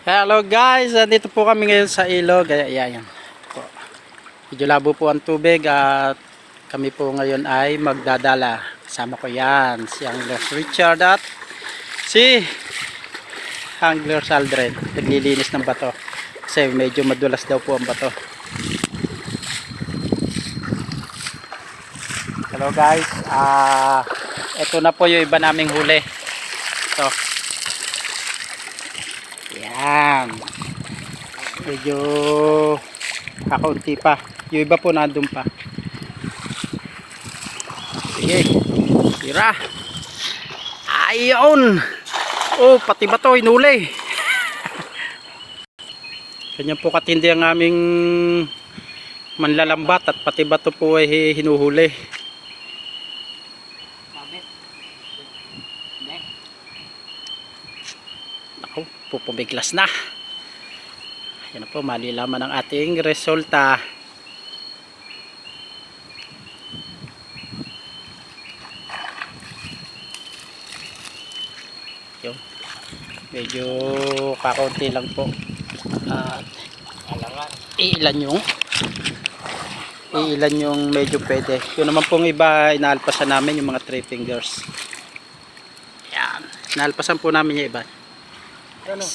Hello guys, dito po kami ngayon sa ilog. Ayan. Medyo labo po ang tubig at kami po ngayon ay magdadala. Kasama ko yan, si Angler Richard at si Angler Aldred. Naglilinis ng bato kasi medyo madulas daw po ang bato. Hello guys, ito na po yung iba naming huli. Ito. Yan. Medyo kakaunti pa. Yung iba po nandun pa. Sige. Tira. Ayun. Oh, pati ba to inuli? Ganyan po katindi ang aming manlalambat at pati ba to po ay hinuhuli. Ako, pupubiglas na. Yan po, malilaman ang ating resulta. Yung, medyo kakaunti lang po. At iilan yung medyo pwede. Yung naman pong iba, inaalpasan namin yung mga 3 fingers. Yan. Inaalpasan po namin yung iba. Ano?